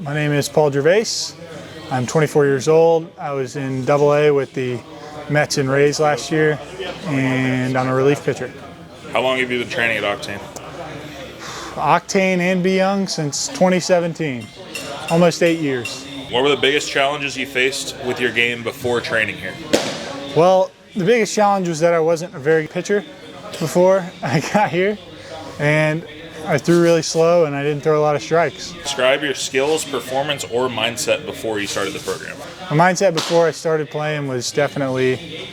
My name is Paul Gervase. I'm 24 years old. I was in AA with the Mets and Rays last year, and I'm a relief pitcher. How long have you been training at Octane? Octane and Be Young since 2017, almost 8 years. What were the biggest challenges you faced with your game before training here? Well, the biggest challenge was that I wasn't a very good pitcher before I got here, and I threw really slow and I didn't throw a lot of strikes. Describe your skills, performance, or mindset before you started the program. My mindset before I started playing was definitely,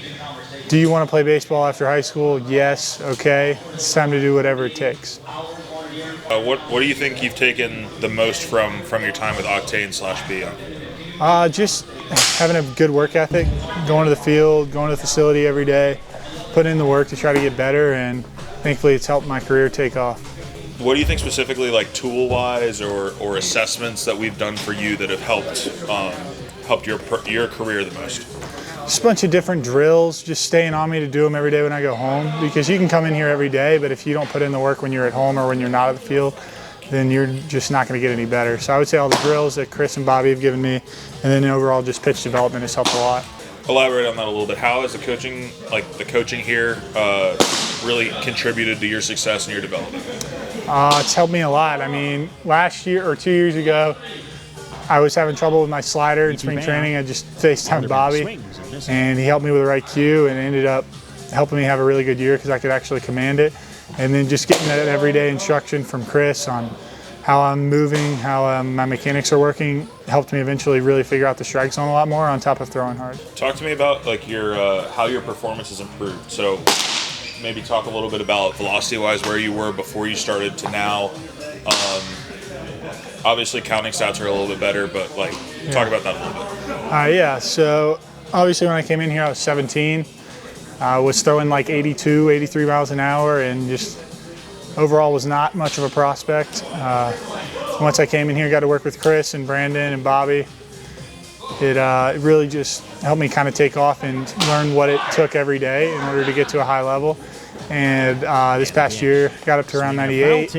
do you want to play baseball after high school? Yes, okay, it's time to do whatever it takes. What do you think you've taken the most from your time with Octane/Be Young? Just having a good work ethic, going to the field, going to the facility every day, putting in the work to try to get better, and thankfully it's helped my career take off. What do you think specifically, like tool-wise or assessments that we've done for you that have helped your career the most? Just a bunch of different drills, just staying on me to do them every day when I go home, because you can come in here every day, but if you don't put in the work when you're at home or when you're not at the field, then you're just not going to get any better. So I would say all the drills that Chris and Bobby have given me, and then overall just pitch development has helped a lot. Elaborate on that a little bit. How has the coaching here really contributed to your success and your development? It's helped me a lot. I mean, last year or 2 years ago, I was having trouble with my slider in spring training. I just FaceTimed Bobby, and he helped me with the right cue, and ended up helping me have a really good year because I could actually command it. And then just getting that everyday instruction from Chris on how I'm moving, how my mechanics are working, helped me eventually really figure out the strike zone a lot more on top of throwing hard. Talk to me about how your performance has improved. So maybe talk a little bit about velocity-wise, where you were before you started to now. Obviously, counting stats are a little bit better, but talk about that a little bit. Yeah, so obviously when I came in here, I was 17. I was throwing like 82, 83 miles an hour, and just overall was not much of a prospect. Once I came in here, got to work with Chris and Brandon and Bobby. It really just helped me kind of take off and learn what it took every day in order to get to a high level. And this past year, got up to around 98,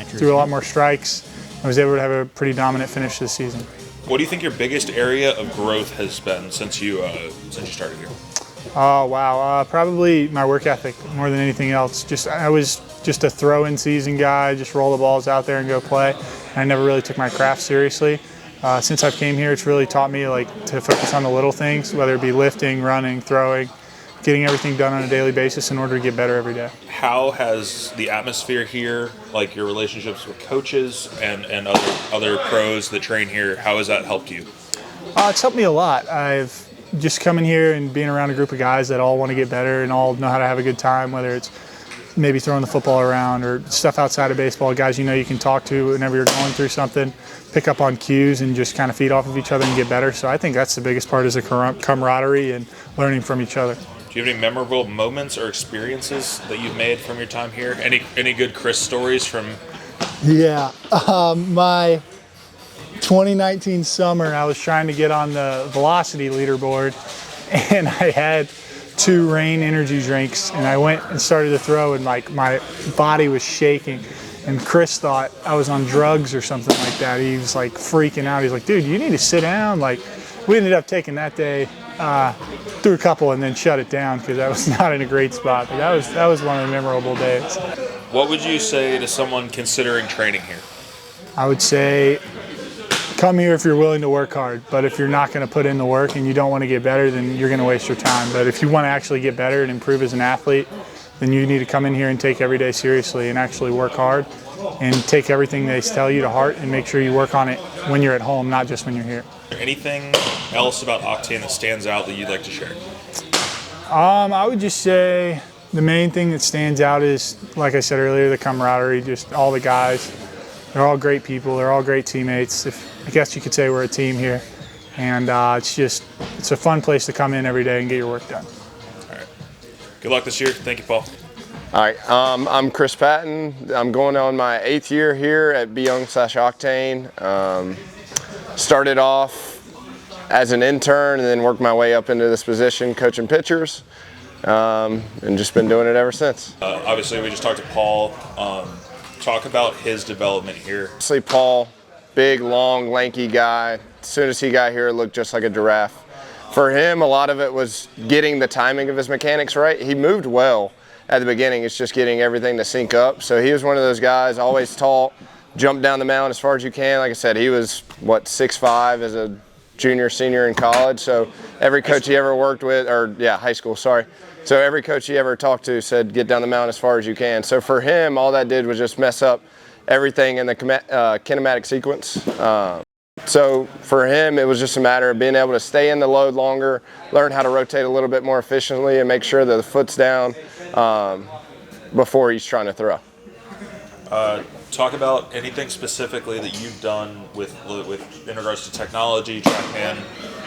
threw a lot more strikes. I was able to have a pretty dominant finish this season. What do you think your biggest area of growth has been since you started here? Oh, wow. Probably my work ethic more than anything else. I was just a throw-in season guy, just roll the balls out there and go play. I never really took my craft seriously. Since I've came here, it's really taught me to focus on the little things, whether it be lifting, running, throwing, getting everything done on a daily basis in order to get better every day. How has the atmosphere here, like your relationships with coaches and other pros that train here, how has that helped you? It's helped me a lot. I've just coming here and being around a group of guys that all want to get better and all know how to have a good time, whether it's maybe throwing the football around or stuff outside of baseball, guys you can talk to whenever you're going through something, pick up on cues and just kind of feed off of each other and get better. So I think that's the biggest part, is the camaraderie and learning from each other. Do you have any memorable moments or experiences that you've made from your time here? Any good Chris stories from? Yeah, my 2019 summer, I was trying to get on the velocity leaderboard, and I had 2 Rain energy drinks, and I went and started to throw, and my body was shaking. And Chris thought I was on drugs or something like that. He was freaking out. He's like, "Dude, you need to sit down." We ended up taking that day, threw a couple and then shut it down because I was not in a great spot. But that was one of the memorable days. What would you say to someone considering training here? I would say, come here if you're willing to work hard, but if you're not going to put in the work and you don't want to get better, then you're going to waste your time. But if you want to actually get better and improve as an athlete, then you need to come in here and take every day seriously and actually work hard and take everything they tell you to heart and make sure you work on it when you're at home, not just when you're here. Anything else about Octane that stands out that you'd like to share? I would just say the main thing that stands out is, like I said earlier, the camaraderie, just all the guys. They're all great people. They're all great teammates. I guess you could say we're a team here. And it's a fun place to come in every day and get your work done. All right. Good luck this year. Thank you, Paul. All right. I'm Chris Patton. I'm going on my 8th year here at Be Young/Octane. Started off as an intern and then worked my way up into this position coaching pitchers, and just been doing it ever since. Obviously, we just talked to Paul. Talk about his development here. Obviously, Paul big, long, lanky guy. As soon as he got here, it looked just like a giraffe. For him, a lot of it was getting the timing of his mechanics right. He moved well at the beginning. It's just getting everything to sync up. So he was one of those guys, always tall, jump down the mound as far as you can. Like I said, he was, 6'5" as a junior, senior in college. So every coach he ever worked with, high school, sorry. So every coach he ever talked to said, get down the mound as far as you can. So for him, all that did was just mess up everything in the kinematic sequence. So for him, it was just a matter of being able to stay in the load longer, learn how to rotate a little bit more efficiently, and make sure that the foot's down before he's trying to throw. Talk about anything specifically that you've done with in regards to technology, TrackMan,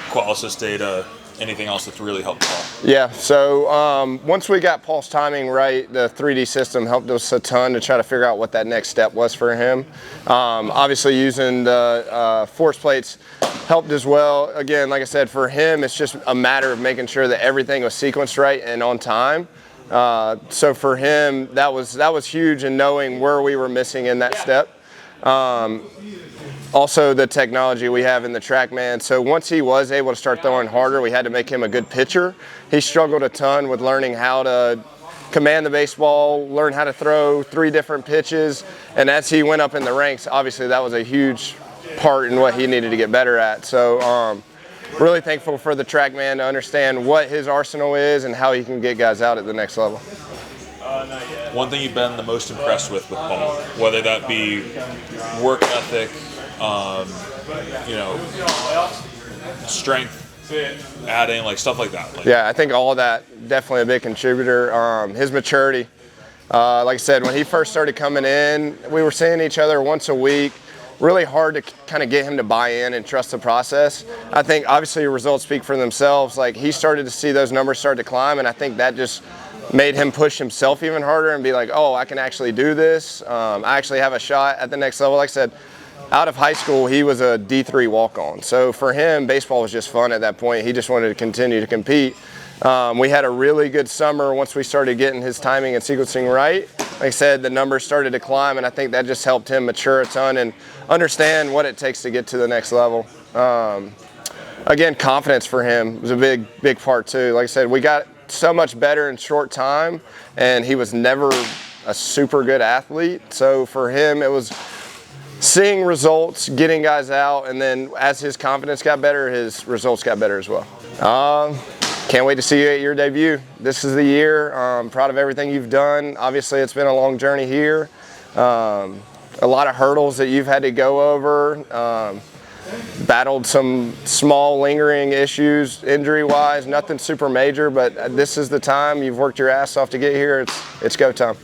Qualisys data, anything else that's really helped Paul? Yeah, so once we got Paul's timing right, the 3D system helped us a ton to try to figure out what that next step was for him. Obviously using the force plates helped as well. Again, like I said, for him, it's just a matter of making sure that everything was sequenced right and on time. So for him, that was huge in knowing where we were missing in that step. Also the technology we have in the TrackMan. So once he was able to start throwing harder, we had to make him a good pitcher. He struggled a ton with learning how to command the baseball, learn how to throw 3 different pitches. And as he went up in the ranks, obviously that was a huge part in what he needed to get better at. So really thankful for the TrackMan to understand what his arsenal is and how he can get guys out at the next level. One thing you've been the most impressed with Paul, whether that be work ethic, strength, adding, like stuff like that. Yeah, I think all of that, definitely a big contributor. His maturity. Like I said, when he first started coming in, we were seeing each other once a week. Really hard to kind of get him to buy in and trust the process. I think obviously results speak for themselves. Like he started to see those numbers start to climb, and I think that just made him push himself even harder and be like, oh, I can actually do this. I actually have a shot at the next level. Like I said, out of high school, he was a D3 walk-on. So for him, baseball was just fun at that point. He just wanted to continue to compete. We had a really good summer once we started getting his timing and sequencing right. Like I said, the numbers started to climb, and I think that just helped him mature a ton and understand what it takes to get to the next level. Again, confidence for him was a big part too. Like I said, we got so much better in short time, and he was never a super good athlete. So for him, it was seeing results, getting guys out, and then as his confidence got better, his results got better as well. Can't wait to see you at your debut. This is the year. Proud of everything you've done. Obviously, it's been a long journey here. A lot of hurdles that you've had to go over. Battled some small lingering issues injury-wise, nothing super major, but this is the time. You've worked your ass off to get here. It's go time.